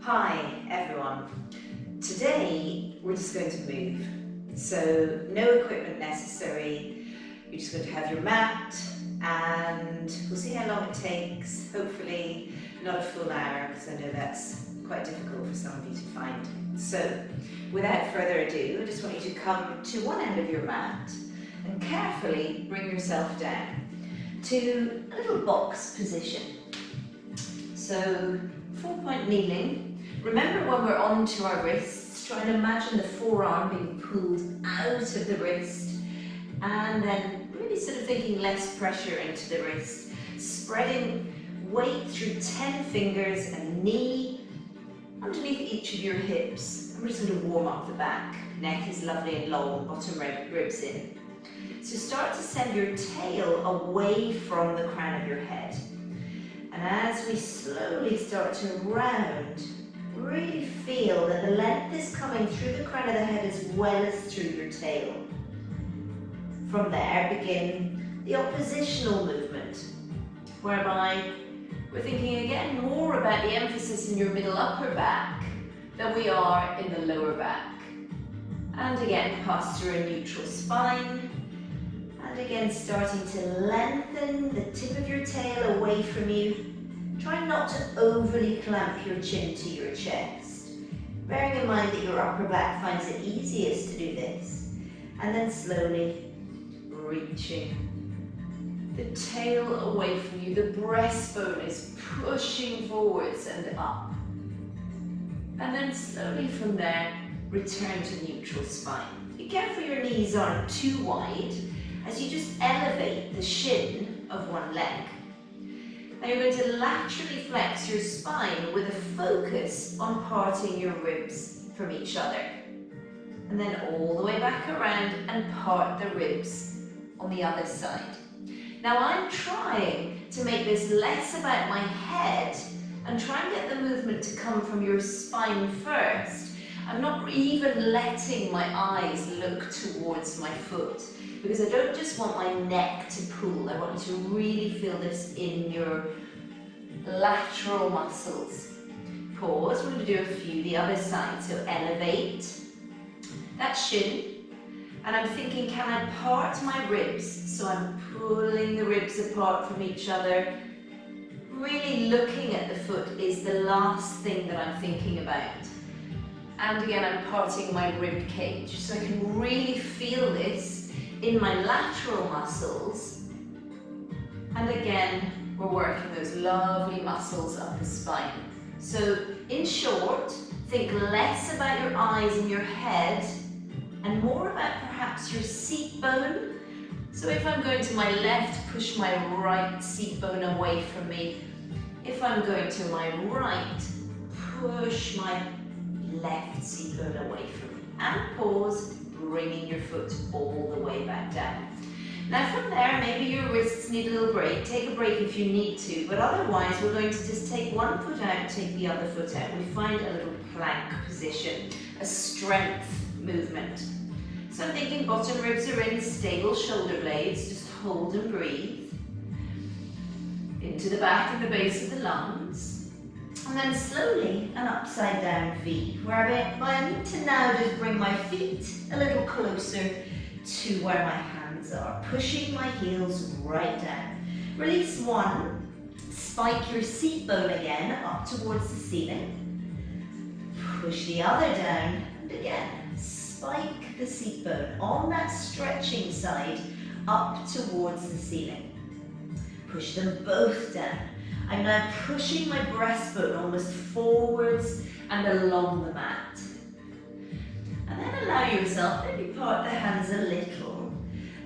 Hi everyone. Today we're just going to move. So no equipment necessary. You're just going to have your mat and we'll see how long it takes. Hopefully not a full hour because I know that's quite difficult for some of you to find. So without further ado, I just want you to come to one end of your mat and carefully bring yourself down to a little box position. So 4-point kneeling. Remember when we're onto our wrists, try and imagine the forearm being pulled out of the wrist and then really sort of thinking less pressure into the wrist. Spreading weight through 10 fingers and knee underneath each of your hips. And we're just going to warm up the back. Neck is lovely and long, bottom ribs in. So start to send your tail away from the crown of your head. And as we slowly start to round, really feel that the length is coming through the crown of the head as well as through your tail. From there, begin the oppositional movement, whereby we're thinking again more about the emphasis in your middle upper back than we are in the lower back. And again, pass through a neutral spine. And again, starting to lengthen the tip of your tail away from you. Try not to overly clamp your chin to your chest, bearing in mind that your upper back finds it easiest to do this. And then slowly reaching the tail away from you. The breastbone is pushing forwards and up. And then slowly from there, return to neutral spine. Be careful your knees aren't too wide as you just elevate the shin of one leg. Now you're going to laterally flex your spine with a focus on parting your ribs from each other. And then all the way back around and part the ribs on the other side. Now I'm trying to make this less about my head and try and get the movement to come from your spine first. I'm not even letting my eyes look towards my foot, because I don't just want my neck to pull, I want you to really feel this in your lateral muscles. Pause, we're going to do a few the other side. So elevate that shin, and I'm thinking, can I part my ribs? So I'm pulling the ribs apart from each other. Really looking at the foot is the last thing that I'm thinking about. And again, I'm parting my rib cage, so I can really feel this in my lateral muscles. And again, we're working those lovely muscles up the spine. So in short, think less about your eyes and your head and more about perhaps your seat bone. So if I'm going to my left, push my right seat bone away from me. If I'm going to my right, push my left seat bone away from me. And pause, bringing your foot all the way back down. Now from there, maybe your wrists need a little break. Take a break if you need to, but otherwise we're going to just take one foot out, take the other foot out. We find a little plank position, a strength movement. So I'm thinking bottom ribs are in, stable shoulder blades, just hold and breathe. Into the back and the base of the lungs. And then slowly an upside down V, where I need to now just bring my feet a little closer to where my hands are, pushing my heels right down. Release one, spike your seat bone again up towards the ceiling. Push the other down, and again, spike the seat bone on that stretching side up towards the ceiling. Push them both down. I'm now pushing my breastbone almost forwards and along the mat. And then allow yourself, maybe part the hands a little.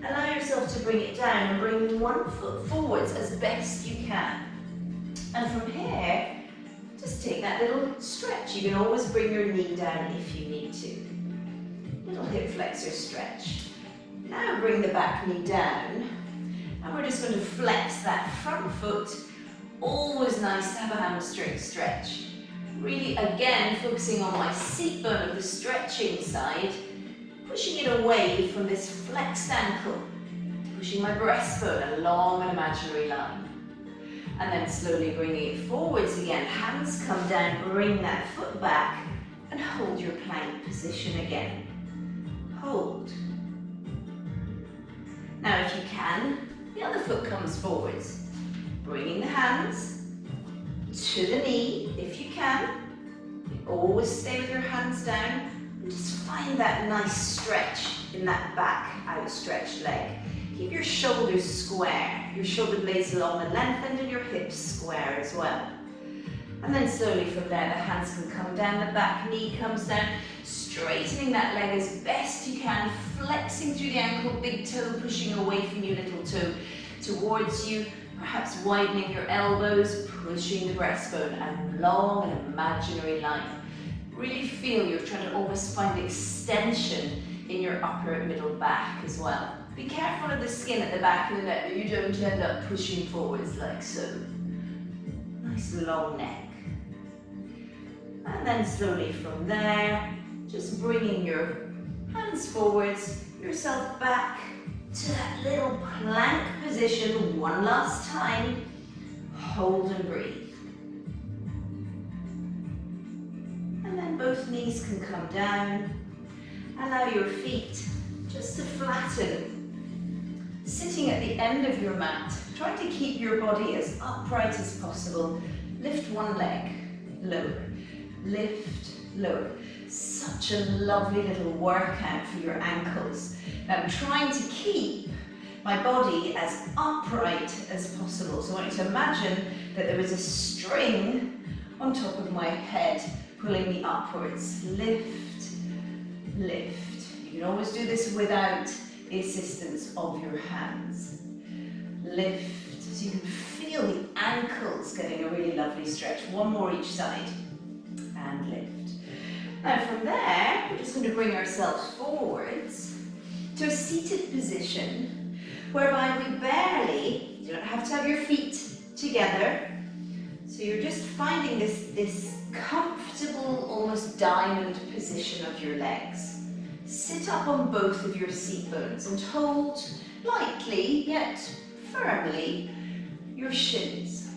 Allow yourself to bring it down and bring one foot forwards as best you can. And from here, just take that little stretch. You can always bring your knee down if you need to. Little hip flexor stretch. Now bring the back knee down. And we're just going to flex that front foot. Always nice to have a hamstring stretch. Really, again, focusing on my seat bone of the stretching side, pushing it away from this flexed ankle, pushing my breastbone along an imaginary line. And then slowly bringing it forwards again. Hands come down, bring that foot back and hold your plank position again. Hold. Now if you can, the other foot comes forwards. Bringing the hands to the knee if you can. Always stay with your hands down and just find that nice stretch in that back outstretched leg. Keep your shoulders square, your shoulder blades long and lengthened and your hips square as well. And then slowly from there the hands can come down, the back knee comes down, straightening that leg as best you can, flexing through the ankle, big toe pushing away from your little toe towards you, perhaps widening your elbows, pushing the breastbone and long and imaginary line. Really feel you're trying to almost find extension in your upper middle back as well. Be careful of the skin at the back of the neck that you don't end up pushing forwards like so. Nice long neck. And then slowly from there, just bringing your hands forwards, yourself back to that little plank position one last time. Hold and breathe. And then both knees can come down. Allow your feet just to flatten. Sitting at the end of your mat, try to keep your body as upright as possible. Lift one leg, lower, lift, lower. Such a lovely little workout for your ankles. Now I'm trying to keep my body as upright as possible. So I want you to imagine that there is a string on top of my head pulling me upwards. Lift, lift. You can always do this without the assistance of your hands. Lift, so you can feel the ankles getting a really lovely stretch. One more each side, and lift. Now from there, we're just going to bring ourselves forwards to a seated position, whereby we barely, you don't have to have your feet together, so you're just finding this comfortable, almost diamond position of your legs. Sit up on both of your seat bones and hold lightly yet firmly your shins.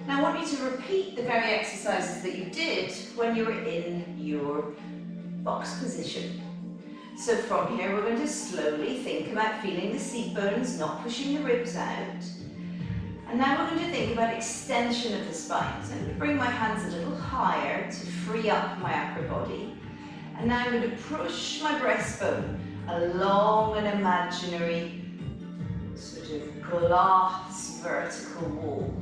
Now I want you to repeat the very exercises that you did when you were in your box position. So from here we're going to slowly think about feeling the seat bones, not pushing the ribs out. And now we're going to think about extension of the spine. So I'm going to bring my hands a little higher to free up my upper body. And now I'm going to push my breastbone along an imaginary sort of glass vertical wall,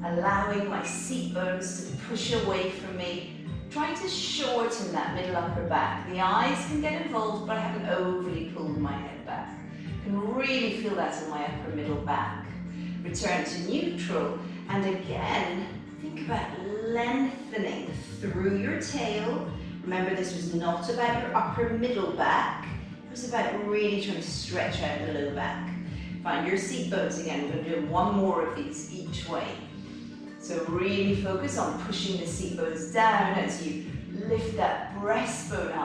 allowing my seat bones to push away from me, trying to shorten that middle upper back. The eyes can get involved, but I haven't overly pulled my head back. I can really feel that in my upper middle back. Return to neutral, and again, think about lengthening through your tail. Remember, this was not about your upper middle back. It was about really trying to stretch out the low back. Find your seat bones again. We're going to do one more of these each way. So really focus on pushing the seat bones down as you lift that breastbone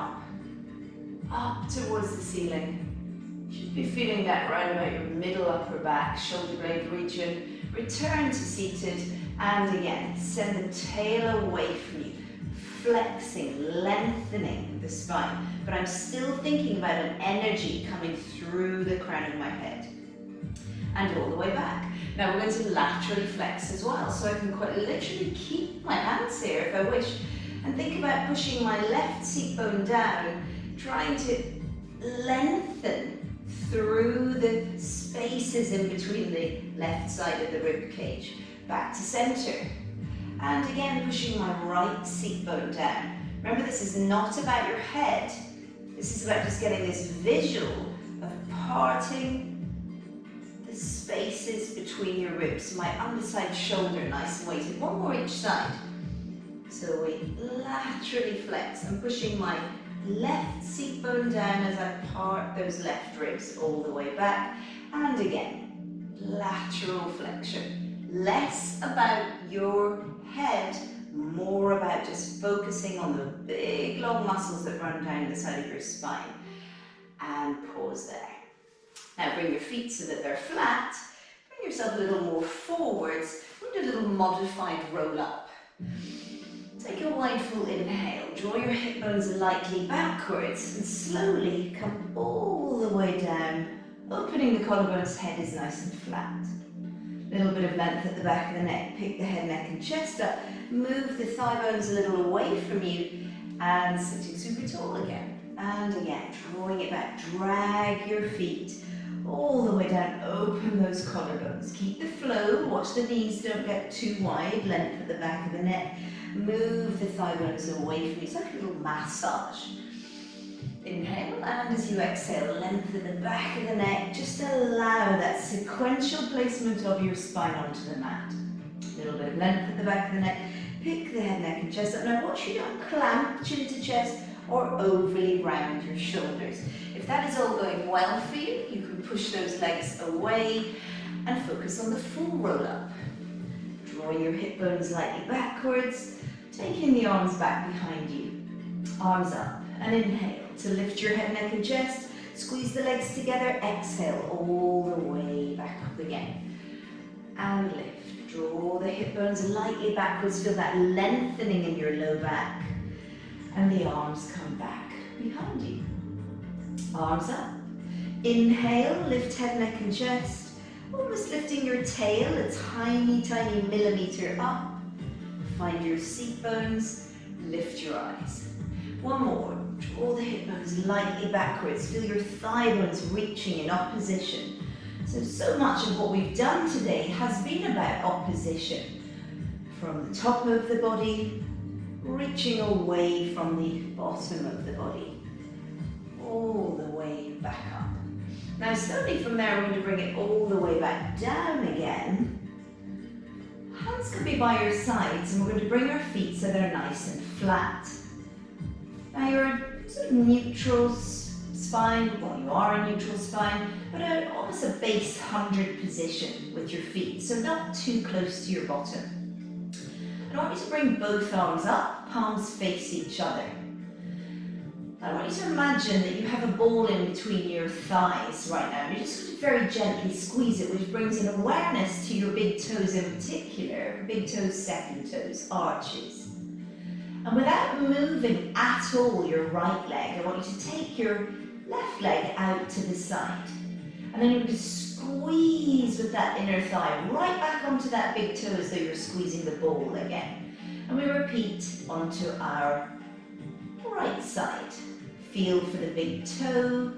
up towards the ceiling. You should be feeling that round about your middle upper back, shoulder blade region. Return to seated, and again, send the tail away from you. Flexing, lengthening the spine, but I'm still thinking about an energy coming through the crown of my head and all the way back. Now we're going to laterally flex as well, so I can quite literally keep my hands here if I wish, and think about pushing my left seat bone down, trying to lengthen through the spaces in between the left side of the rib cage, back to center. And again, pushing my right seat bone down. Remember, this is not about your head. This is about just getting this visual of parting the spaces between your ribs. My underside shoulder nice and weighted. One more each side. So we laterally flex. I'm pushing my left seat bone down as I part those left ribs all the way back. And again, lateral flexion. Less about your head, more about just focusing on the big long muscles that run down the side of your spine. And pause there. Now bring your feet so that they're flat. Bring yourself a little more forwards. We're find a little modified roll up. Take a wide full inhale, draw your hip bones lightly backwards and slowly come all the way down, opening the collarbones, head is nice and flat. Little bit of length at the back of the neck, pick the head, neck and chest up, move the thigh bones a little away from you and sitting super tall again. And again, drawing it back, drag your feet all the way down, open those collarbones. Keep the flow, watch the knees don't get too wide, length at the back of the neck. Move the thigh bones away from you, it's like a little massage. Inhale, and as you exhale, length at the back of the neck. Just allow that sequential placement of your spine onto the mat. A little bit of length at the back of the neck. Pick the head, neck and chest up. Now watch you don't clamp chin to chest or overly round your shoulders. If that is all going well for you, you can push those legs away and focus on the full roll up. Drawing your hip bones slightly backwards, taking the arms back behind you. Arms up and inhale to lift your head, neck and chest. Squeeze the legs together, exhale all the way back up again. And lift, draw the hip bones lightly backwards, feel that lengthening in your low back. And the arms come back behind you. Arms up. Inhale, lift head, neck and chest. Almost lifting your tail a tiny, tiny millimeter up. Find your seat bones, lift your eyes. One more, draw the hip bones lightly backwards. Feel your thigh bones reaching in opposition. So much of what we've done today has been about opposition. From the top of the body, reaching away from the bottom of the body, all the way back up. Now slowly from there, we're going to bring it all the way back down again. Hands can be by your sides, and we're going to bring our feet so they're nice and flat. Now you're sort of neutral spine, well you are a neutral spine, but almost a base 100 position with your feet, so not too close to your bottom. I want you to bring both arms up, palms face each other. I want you to imagine that you have a ball in between your thighs right now. You just very gently squeeze it, which brings an awareness to your big toes in particular, big toes, second toes, arches. And without moving at all your right leg, I want you to take your left leg out to the side. And then you're going to squeeze with that inner thigh right back onto that big toe as though you're squeezing the ball again. And we repeat onto our right side. Feel for the big toe.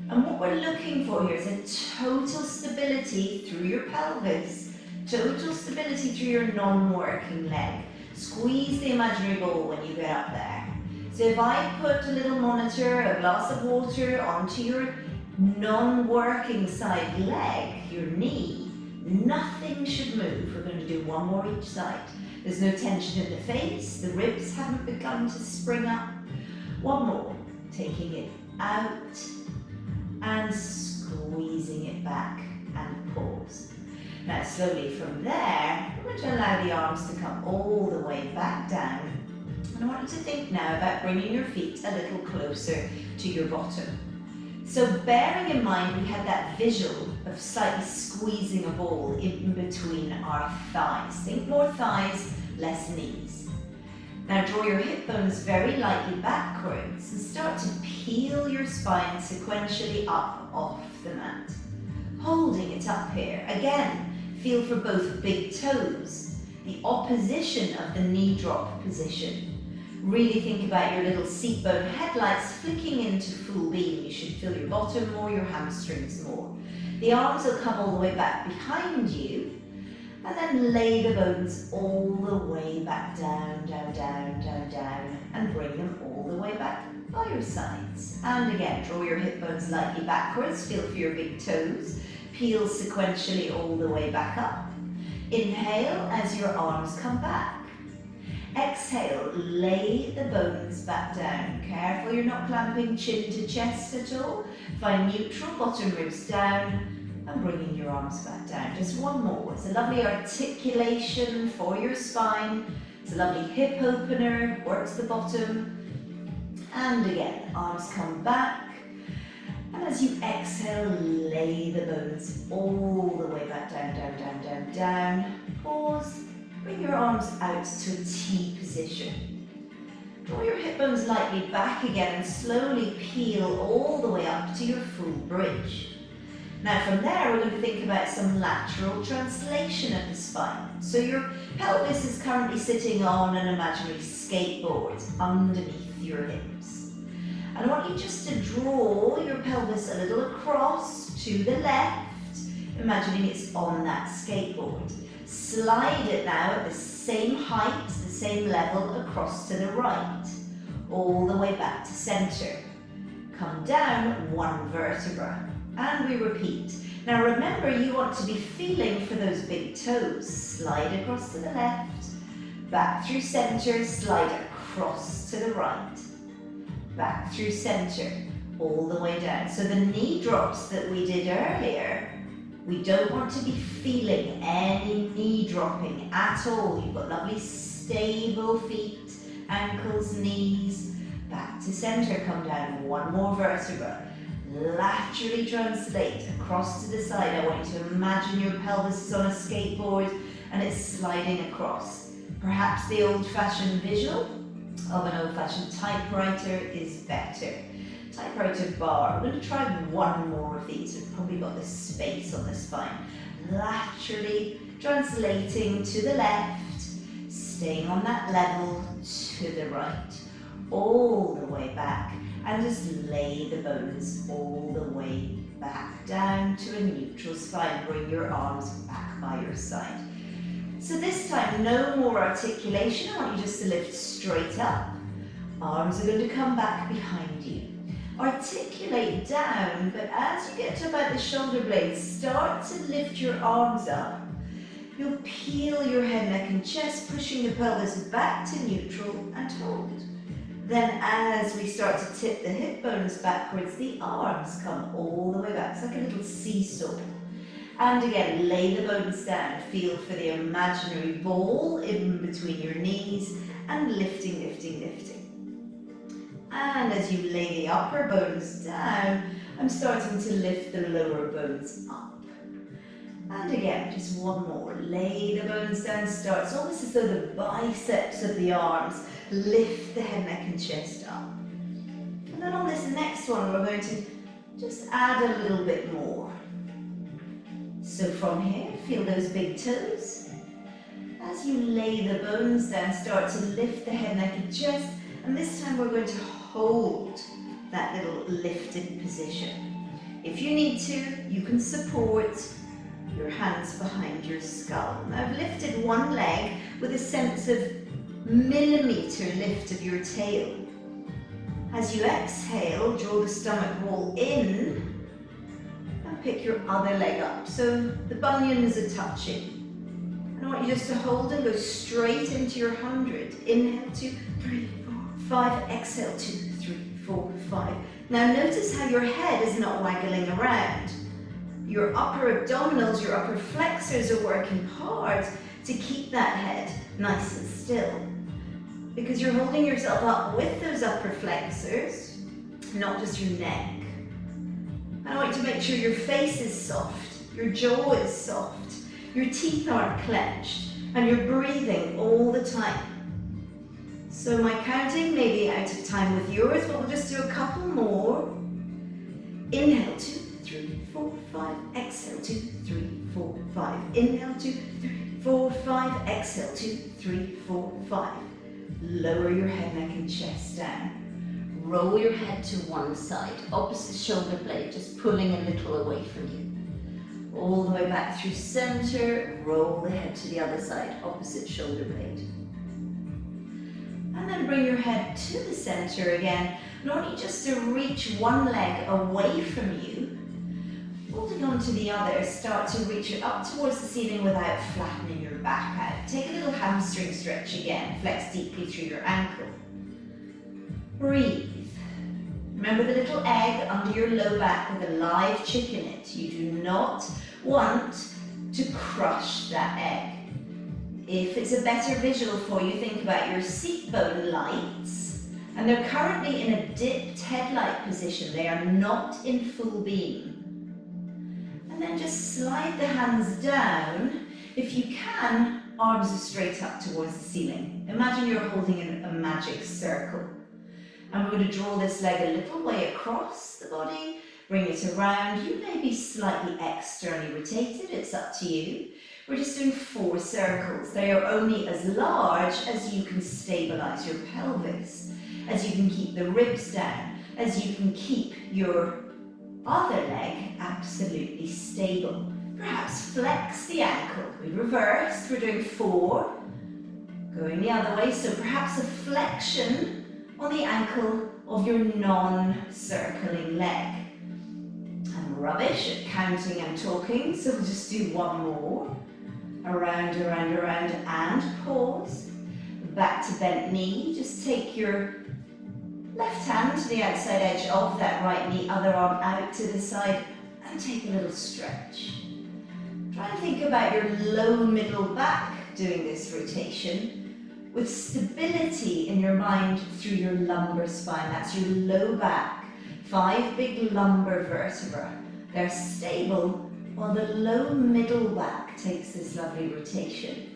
And what we're looking for here is a total stability through your pelvis, total stability through your non-working leg. Squeeze the imaginary ball when you get up there. So if I put a little monitor, a glass of water onto your non-working side leg, your knee, nothing should move. We're going to do one more each side. There's no tension in the face, the ribs haven't begun to spring up. One more, taking it out and squeezing it back and pause. Now slowly from there, we're going to allow the arms to come all the way back down. And I want you to think now about bringing your feet a little closer to your bottom. So bearing in mind we had that visual of slightly squeezing a ball in between our thighs. Think more thighs, less knees. Now draw your hip bones very lightly backwards and start to peel your spine sequentially up off the mat. Holding it up here. Again, feel for both big toes, the opposition of the knee drop position. Really think about your little seat bone headlights flicking into full beam. You should feel your bottom more, your hamstrings more. The arms will come all the way back behind you, and then lay the bones all the way back down, down, down, down, down, and bring them all the way back by your sides. And again, draw your hip bones slightly backwards, feel for your big toes, peel sequentially all the way back up. Inhale as your arms come back. Exhale, lay the bones back down. Careful you're not clamping chin to chest at all. Find neutral, bottom ribs down, and bringing your arms back down. Just one more. It's a lovely articulation for your spine. It's a lovely hip opener, works the bottom. And again, arms come back. And as you exhale, lay the bones all the way back down, down, down, down, down. Pause. Bring your arms out to a T position. Draw your hip bones lightly back again and slowly peel all the way up to your full bridge. Now from there, we're going to think about some lateral translation of the spine. So your pelvis is currently sitting on an imaginary skateboard underneath your hips. And I want you just to draw your pelvis a little across to the left, imagining it's on that skateboard. Slide it now at the same height, the same level across to the right, all the way back to center. Come down one vertebra, and we repeat. Now remember, you want to be feeling for those big toes. Slide across to the left, back through center, slide across to the right, back through center, all the way down. So the knee drops that we did earlier, we don't want to be feeling any knee dropping at all. You've got lovely stable feet, ankles, knees, back to center, come down one more vertebra. Laterally translate across to the side. I want you to imagine your pelvis is on a skateboard and it's sliding across. Perhaps the old-fashioned visual of an old-fashioned typewriter is better. Typewriter bar. We're going to try one more of these. We've probably got the space on the spine. Laterally translating to the left, staying on that level to the right, all the way back, and just lay the bones all the way back down to a neutral spine. Bring your arms back by your side. So this time, no more articulation. I want you just to lift straight up. Arms are going to come back behind you. Articulate down, but as you get to about the shoulder blades, start to lift your arms up. You'll peel your head, neck and chest, pushing the pelvis back to neutral and hold. Then as we start to tip the hip bones backwards, the arms come all the way back. It's like a little seesaw. And again, lay the bones down. Feel for the imaginary ball in between your knees and lifting, lifting, lifting. And as you lay the upper bones down, I'm starting to lift the lower bones up. And again, just one more. Lay the bones down, start. It's almost as though the biceps of the arms lift the head, neck and chest up. And then on this next one, we're going to just add a little bit more. So from here, feel those big toes. As you lay the bones down, start to lift the head, neck and chest. And this time we're going to hold that little lifted position. If you need to, you can support your hands behind your skull. Now I've lifted one leg with a sense of millimeter lift of your tail. As you exhale, draw the stomach wall in and pick your other leg up. So the bunions are touching. And I want you just to hold and go straight into your 100. Inhale, 2, 3, 4, 5. Exhale, 2, 3, 4, 5. Now notice how your head is not waggling around. Your upper abdominals, your upper flexors are working hard to keep that head nice and still. Because you're holding yourself up with those upper flexors, not just your neck. I want you to make sure your face is soft, your jaw is soft, your teeth aren't clenched, and you're breathing all the time. So my counting may be out of time with yours, but we'll just do a couple more. Inhale, 2, 3, 4, 5. Exhale, 2, 3, 4, 5. Inhale, 2, 3, 4, 5. Exhale, 2, 3, 4, 5. Lower your head, neck and chest down. Roll your head to one side, opposite shoulder blade, just pulling a little away from you. All the way back through center, roll the head to the other side, opposite shoulder blade. And then bring your head to the center again. And I want you just to reach one leg away from you. Holding on to the other, start to reach it up towards the ceiling without flattening your back out. Take a little hamstring stretch again. Flex deeply through your ankle. Breathe. Remember the little egg under your low back with a live chick in it. You do not want to crush that egg. If it's a better visual for you, think about your seat bone lights And they're currently in a dipped headlight position. They are not in full beam. And then just slide the hands down. If you can, arms are straight up towards the ceiling. Imagine you're holding a magic circle. And we're going to draw this leg a little way across the body, bring it around. You may be slightly externally rotated, it's up to you. We're just doing 4 circles. They are only as large as you can stabilize your pelvis, as you can keep the ribs down, as you can keep your other leg absolutely stable. Perhaps flex the ankle. We reversed, we're doing 4. Going the other way, so perhaps a flexion on the ankle of your non-circling leg. I'm rubbish at counting and talking, so we'll just do 1 more. Around, around, around, and pause. Back to bent knee. Just take your left hand to the outside edge of that right knee, other arm out to the side, and take a little stretch. Try and think about your low middle back doing this rotation with stability in your mind through your lumbar spine. That's your low back. 5 big lumbar vertebrae. They're stable while the low middle back takes this lovely rotation.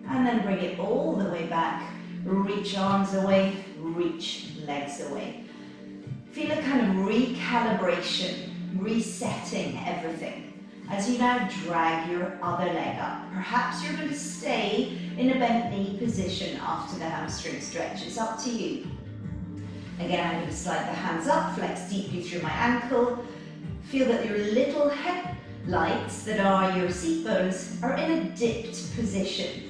And then bring it all the way back. Reach arms away, reach legs away. Feel a kind of recalibration, resetting everything. As you now drag your other leg up. Perhaps you're going to stay in a bent knee position after the hamstring stretch. It's up to you. Again, I'm going to slide the hands up, flex deeply through my ankle. Feel that your little headlights that are your seat bones are in a dipped position.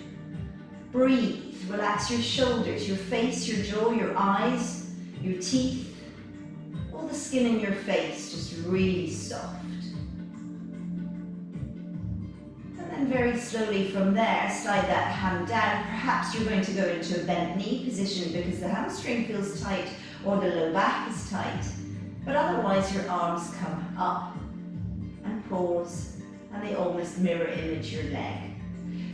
Breathe, relax your shoulders, your face, your jaw, your eyes, your teeth. All the skin in your face just really soft. And very slowly from there, slide that hand down. Perhaps you're going to go into a bent knee position because the hamstring feels tight or the low back is tight. But otherwise your arms come up and pause, and they almost mirror image your leg.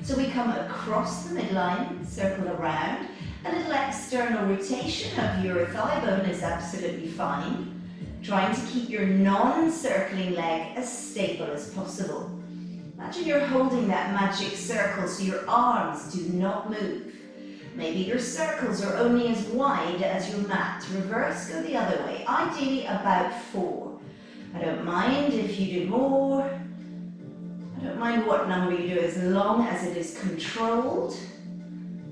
So we come across the midline, circle around. A little external rotation of your thigh bone is absolutely fine. Trying to keep your non-circling leg as stable as possible. Imagine you're holding that magic circle so your arms do not move. Maybe your circles are only as wide as your mat. Reverse, go the other way. Ideally about 4. I don't mind if you do more. I don't mind what number you do as long as it is controlled.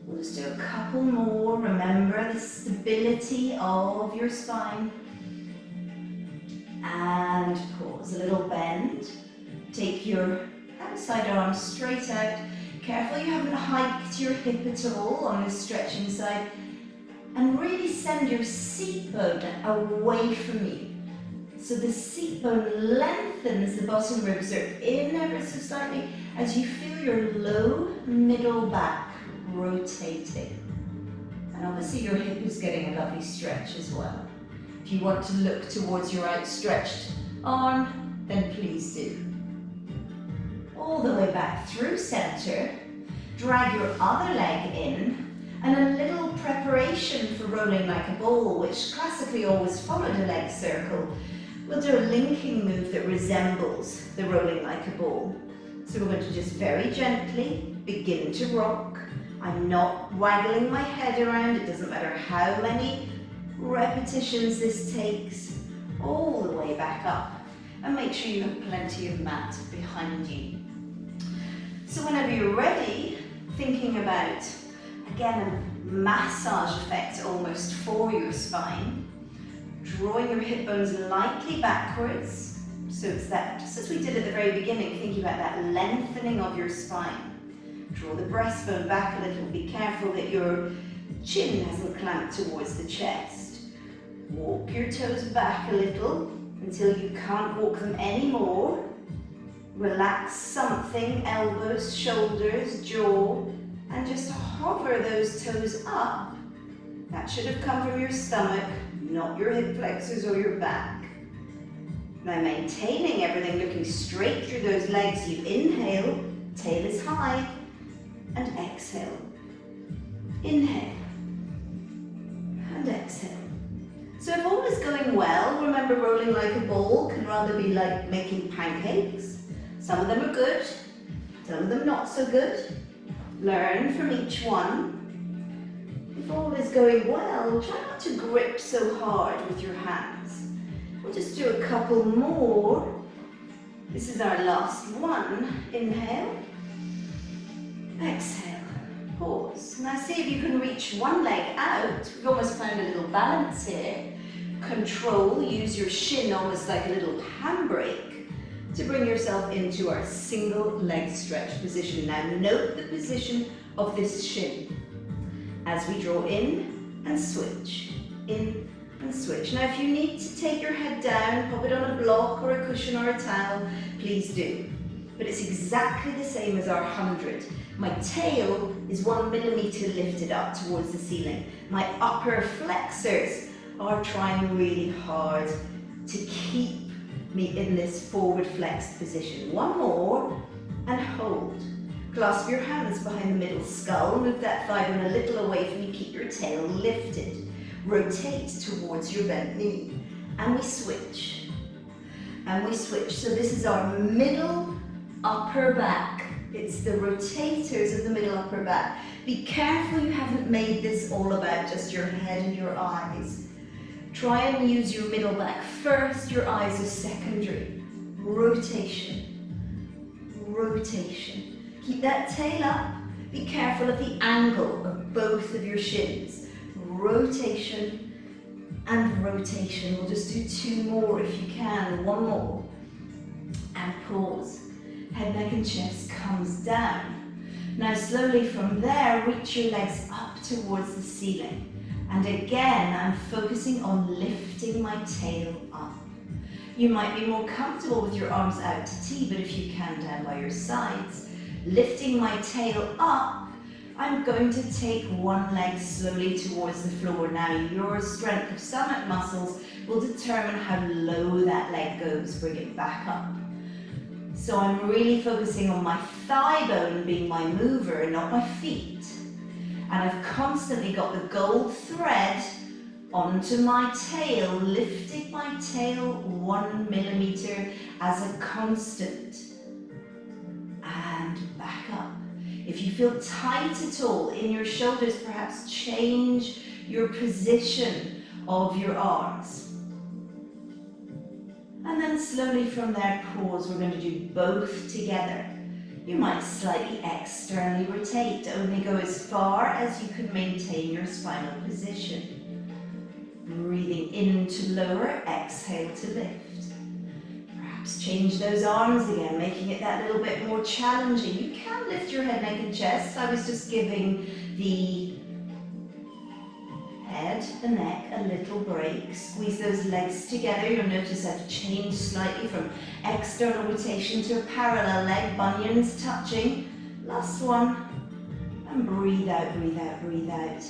We'll just do a couple more. Remember the stability of your spine. And pause, a little bend. Take your outside arm straight out. Careful you haven't hiked your hip at all on this stretching side. And really send your seat bone away from you. So the seat bone lengthens, the bottom ribs are in ever so slightly as you feel your low middle back rotating. And obviously your hip is getting a lovely stretch as well. If you want to look towards your outstretched arm, then please do. All the way back through center, drag your other leg in, and a little preparation for rolling like a ball, which classically always followed a leg circle. We'll do a linking move that resembles the rolling like a ball. So we're going to just very gently begin to rock. I'm not waggling my head around, it doesn't matter how many repetitions this takes, all the way back up. And make sure you have plenty of mat behind you. So whenever you're ready, thinking about, again, a massage effect almost for your spine, drawing your hip bones lightly backwards, so it's that, just as we did at the very beginning, thinking about that lengthening of your spine. Draw the breastbone back a little, be careful that your chin hasn't clamped towards the chest. Walk your toes back a little until you can't walk them anymore. Relax something, elbows, shoulders, jaw, and just hover those toes up. That should have come from your stomach, not your hip flexors or your back. Now maintaining everything, looking straight through those legs, you inhale, tail is high, and exhale. Inhale, and exhale. remember, rolling like a ball can rather be like making pancakes. Some of them are good, some of them not so good. Learn from each one. If all is going well, try not to grip so hard with your hands. We'll just do a couple more. This is our last one. Inhale. Exhale. Pause. Now see if you can reach one leg out. We've almost found a little balance here. Control, use your shin almost like a little handbrake to bring yourself into our single leg stretch position. Now note the position of this shin as we draw in and switch, in and switch. Now if you need to take your head down, pop it on a block or a cushion or a towel, please do. But it's exactly the same as our 100. My tail is 1 millimeter lifted up towards the ceiling. My upper flexors are trying really hard to keep me in this forward flexed position. One more, and hold. Clasp your hands behind the middle skull, move that thigh bone a little away from you, keep your tail lifted. Rotate towards your bent knee, and we switch. And we switch. So this is our middle upper back. It's the rotators of the middle upper back. Be careful you haven't made this all about just your head and your eyes. Try and use your middle back first, your eyes are secondary. Rotation, rotation. Keep that tail up. Be careful of the angle of both of your shins. Rotation and rotation. We'll just do 2 more if you can, 1 more. And pause. Head, neck and chest comes down. Now slowly from there, reach your legs up towards the ceiling. And again, I'm focusing on lifting my tail up. You might be more comfortable with your arms out to T, but if you can, down by your sides. Lifting my tail up, I'm going to take one leg slowly towards the floor. Now, your strength of stomach muscles will determine how low that leg goes. Bring it back up. So I'm really focusing on my thigh bone being my mover, not my feet. And I've constantly got the gold thread onto my tail, lifting my tail 1 millimeter as a constant. And back up. If you feel tight at all in your shoulders, perhaps change your position of your arms. And then slowly from there, pause. We're going to do both together. You might slightly externally rotate. Only go as far as you can maintain your spinal position. Breathing in to lower, exhale to lift. Perhaps change those arms again, making it that little bit more challenging. You can lift your head, neck and chest. I was just giving the head, the neck, a little break. Squeeze those legs together. You'll notice I've changed slightly from external rotation to a parallel leg, bunions touching. Last one. And breathe out, breathe out, breathe out.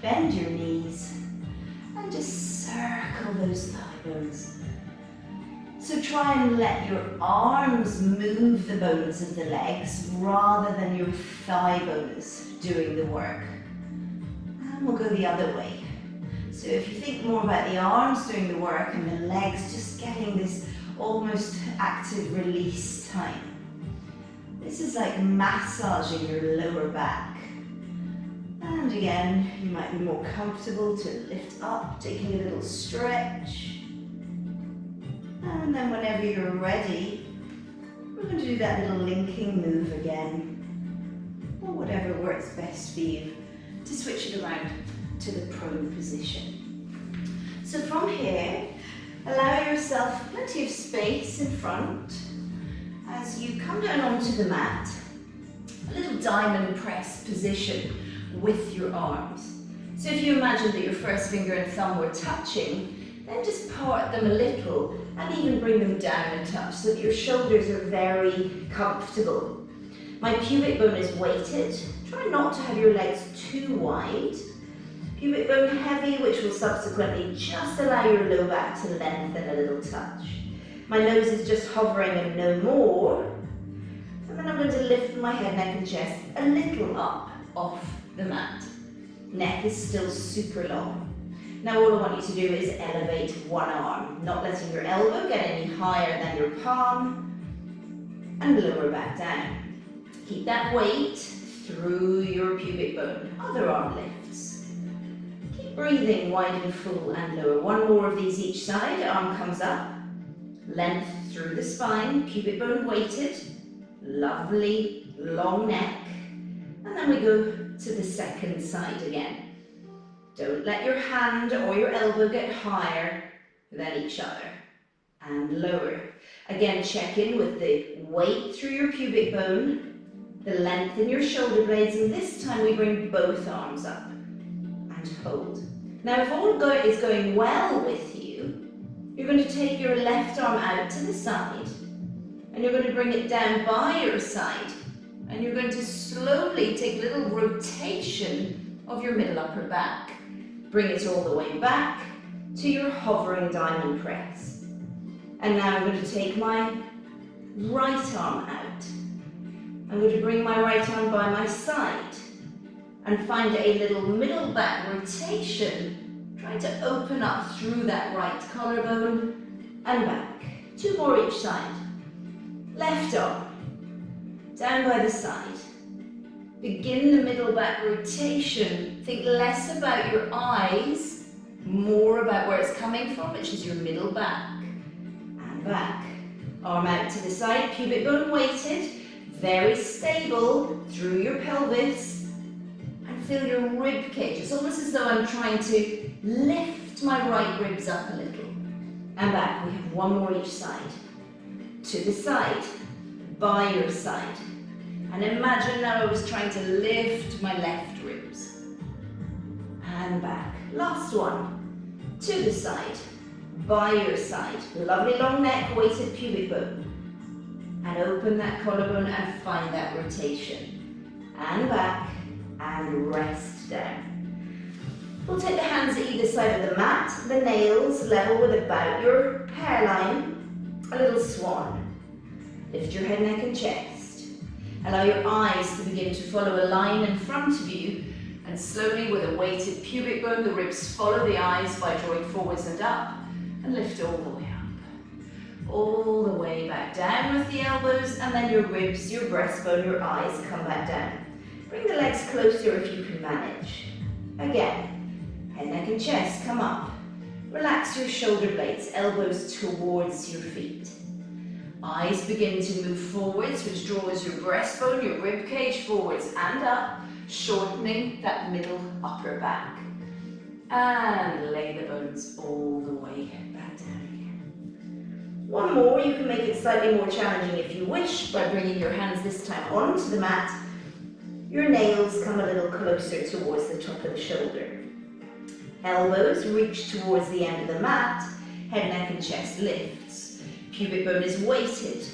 Bend your knees and just circle those thigh bones. So try and let your arms move the bones of the legs rather than your thigh bones doing the work. And we'll go the other way. So if you think more about the arms doing the work and the legs just getting this almost active release time. This is like massaging your lower back. And again, you might be more comfortable to lift up, taking a little stretch. And then whenever you're ready, we're going to do that little linking move again. Or whatever works best for you, to switch it around to the prone position. So from here, allow yourself plenty of space in front. As you come down onto the mat, a little diamond press position with your arms. So if you imagine that your first finger and thumb were touching, then just part them a little and even bring them down a touch so that your shoulders are very comfortable. My pubic bone is weighted. Try not to have your legs too wide. Pubic bone heavy, which will subsequently just allow your low back to lengthen a little touch. My nose is just hovering and no more. And then I'm going to lift my head, neck and chest a little up off the mat. Neck is still super long. Now all I want you to do is elevate one arm, not letting your elbow get any higher than your palm, and lower back down. Keep that weight through your pubic bone. Other arm lifts. Keep breathing wide and full and lower. One more of these each side. Arm comes up. Length through the spine. Pubic bone weighted. Lovely long neck. And then we go to the second side again. Don't let your hand or your elbow get higher than each other. And lower. Again, check in with the weight through your pubic bone, the length in your shoulder blades, and this time we bring both arms up and hold. Now if all is going well with you, you're going to take your left arm out to the side and you're going to bring it down by your side, and you're going to slowly take a little rotation of your middle upper back. Bring it all the way back to your hovering diamond press. And now I'm going to take my right arm out. I'm going to bring my right arm by my side and find a little middle back rotation. Try to open up through that right collarbone and back. Two more each side. Left arm, down by the side. Begin the middle back rotation. Think less about your eyes, more about where it's coming from, which is your middle back. Back. Arm out to the side, pubic bone weighted, very stable through your pelvis, and feel your rib cage. It's almost as though I'm trying to lift my right ribs up a little. And back. We have one more each side. To the side, by your side. And imagine now I was trying to lift my left ribs. And back. Last one. To the side. By your side, lovely long neck, weighted pubic bone. And open that collarbone and find that rotation. And back, and rest down. We'll take the hands at either side of the mat, the nails level with about your hairline, a little swan. Lift your head, neck and chest. Allow your eyes to begin to follow a line in front of you, and slowly with a weighted pubic bone, the ribs follow the eyes by drawing forwards and up. And lift all the way up, all the way back down with the elbows, and then your ribs, your breastbone, your eyes come back down. Bring the legs closer if you can manage. Again, head, neck and chest come up. Relax your shoulder blades, elbows towards your feet. Eyes begin to move forwards, which draws your breastbone, your rib cage forwards and up, shortening that middle upper back. And lay the bones all the way back down again. One more, you can make it slightly more challenging if you wish by bringing your hands this time onto the mat. Your nails come a little closer towards the top of the shoulder. Elbows reach towards the end of the mat, head, neck and chest lifts. Pubic bone is weighted.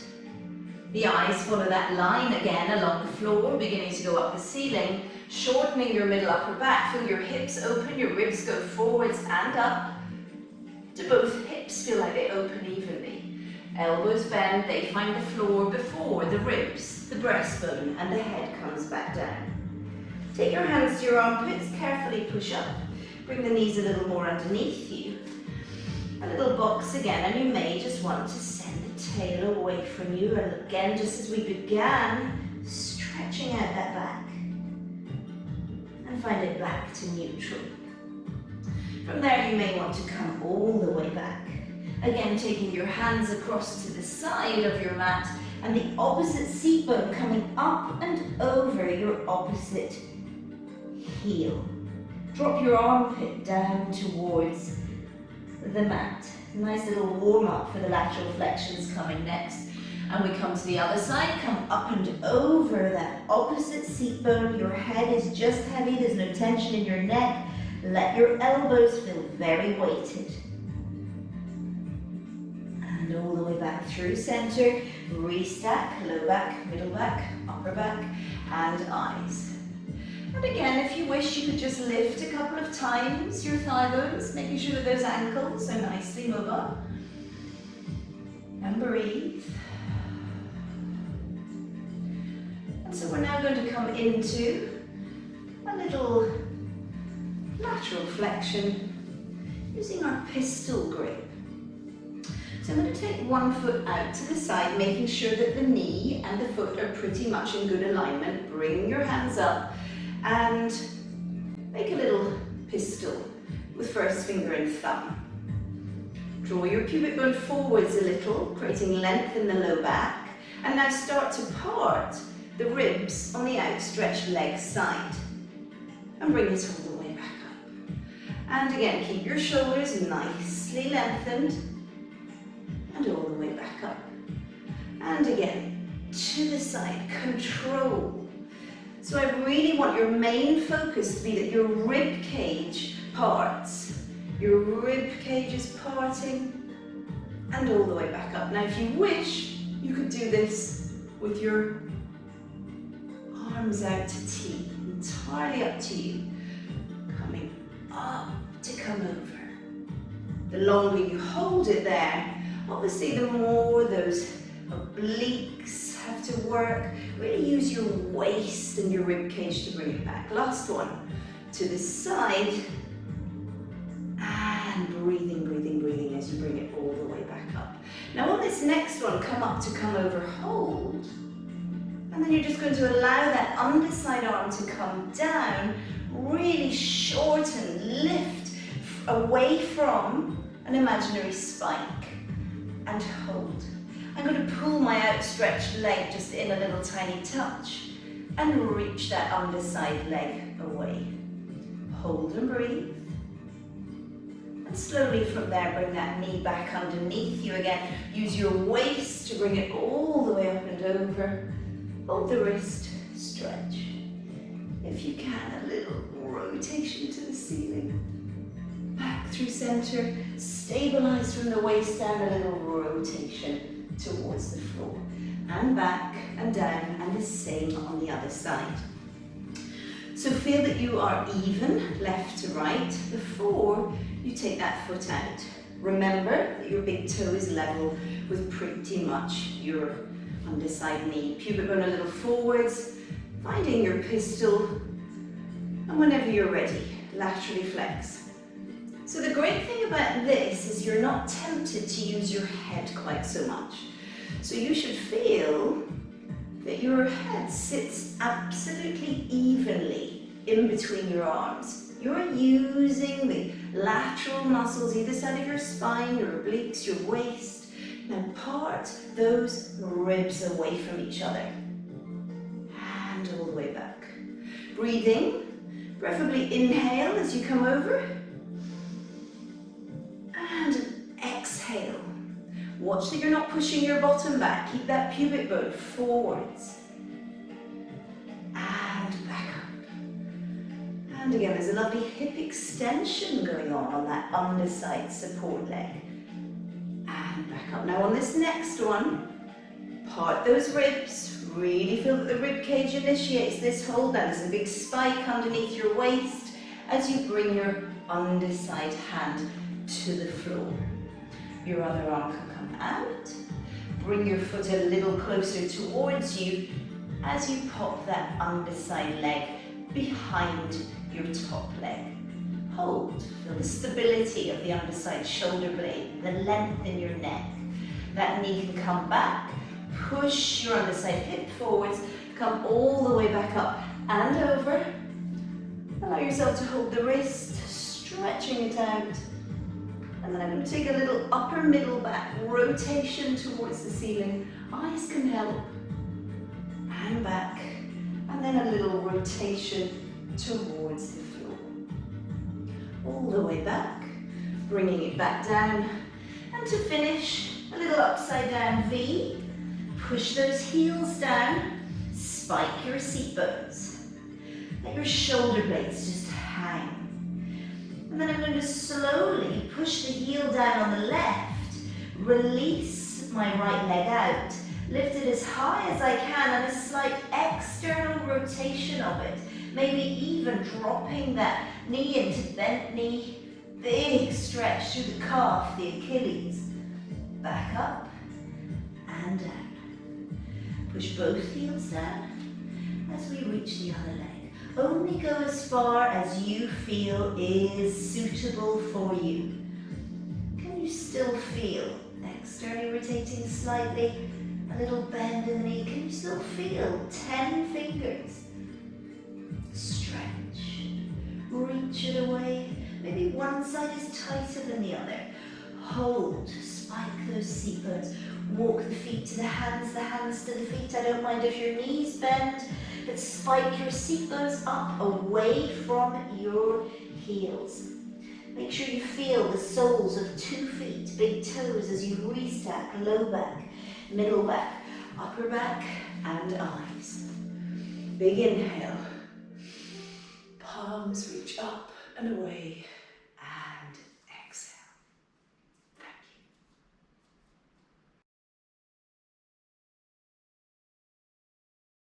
The eyes follow that line again along the floor, beginning to go up the ceiling. Shortening your middle upper back, feel your hips open, your ribs go forwards and up. Do both hips feel like they open evenly? Elbows bend, they find the floor before the ribs, the breastbone, and the head comes back down. Take your hands to your armpits, carefully push up. Bring the knees a little more underneath you. A little box again, and you may just want to send the tail away from you. And again, just as we began, stretching out that back. And find it back to neutral. From there you may want to come all the way back. Again, taking your hands across to the side of your mat and the opposite seat bone coming up and over your opposite heel. Drop your armpit down towards the mat. Nice little warm up for the lateral flexions coming next. And we come to the other side, come up and over that opposite seat bone. Your head is just heavy, there's no tension in your neck. Let your elbows feel very weighted. And all the way back through center, restack, low back, middle back, upper back, and eyes. And again, if you wish, you could just lift a couple of times your thigh bones, making sure that those ankles are nicely mobile. And breathe. So we're now going to come into a little lateral flexion using our pistol grip. So I'm going to take one foot out to the side, making sure that the knee and the foot are pretty much in good alignment. Bring your hands up and make a little pistol with first finger and thumb. Draw your pubic bone forwards a little, creating length in the low back. And now start to part the ribs on the outstretched leg side. And bring it all the way back up. And again, keep your shoulders nicely lengthened. And all the way back up. And again, to the side, control. So I really want your main focus to be that your rib cage parts. Your rib cage is parting, and all the way back up. Now if you wish, you could do this with your arms out to T, entirely up to you. Coming up to come over. The longer you hold it there, obviously the more those obliques have to work. Really use your waist and your rib cage to bring it back. Last one, to the side, and breathing, breathing, breathing as you bring it all the way back up. Now on this next one, come up to come over, hold, and then you're just going to allow that underside arm to come down, really shorten, lift away from an imaginary spike. And hold. I'm going to pull my outstretched leg just in a little tiny touch and reach that underside leg away. Hold and breathe. And slowly from there, bring that knee back underneath you again. Use your waist to bring it all the way up and over. Hold the wrist, stretch. If you can, a little rotation to the ceiling. Back through center, stabilize from the waist down, a little rotation towards the floor. And back and down, and the same on the other side. So feel that you are even, left to right, before you take that foot out. Remember that your big toe is level with pretty much your underside knee. Pubic bone a little forwards, finding your pistol, and whenever you're ready, laterally flex. So the great thing about this is you're not tempted to use your head quite so much. So you should feel that your head sits absolutely evenly in between your arms. You're using the lateral muscles either side of your spine, your obliques, your waist. Now part those ribs away from each other. And all the way back. Breathing, preferably inhale as you come over. And exhale. Watch that you're not pushing your bottom back. Keep that pubic bone forwards. And back up. And again, there's a lovely hip extension going on that underside support leg. And back up. Now on this next one, part those ribs. Really feel that the rib cage initiates this hold. Now there's a big spike underneath your waist as you bring your underside hand to the floor. Your other arm can come out. Bring your foot a little closer towards you as you pop that underside leg behind your top leg. Hold. Feel the stability of the underside shoulder blade, the length in your neck. That knee can come back. Push your underside hip forwards. Come all the way back up and over. Allow yourself to hold the wrist, stretching it out. And then I'm going to take a little upper middle back rotation towards the ceiling. Eyes can help. And back. And then a little rotation towards the floor. All the way back. Bringing it back down. And to finish, a little upside down V. Push those heels down. Spike your seat bones. Let your shoulder blades just hang. And then I'm going to slowly push the heel down on the left, release my right leg out, lift it as high as I can and a slight external rotation of it, maybe even dropping that knee into bent knee, big stretch through the calf, the Achilles, back up and down. Push both heels down as we reach the other leg. Only go as far as you feel is suitable for you. you still feel externally rotating slightly, a little bend in the knee? Can you still feel 10 fingers? Stretch, reach it away. Maybe one side is tighter than the other. Hold, spike those seat bones. Walk the feet to the hands to the feet. I don't mind if your knees bend, but spike your seat bones up away from your heels. Make sure you feel the soles of 2 feet, big toes as you restack, low back, middle back, upper back, and eyes. Big inhale. Palms reach up and away.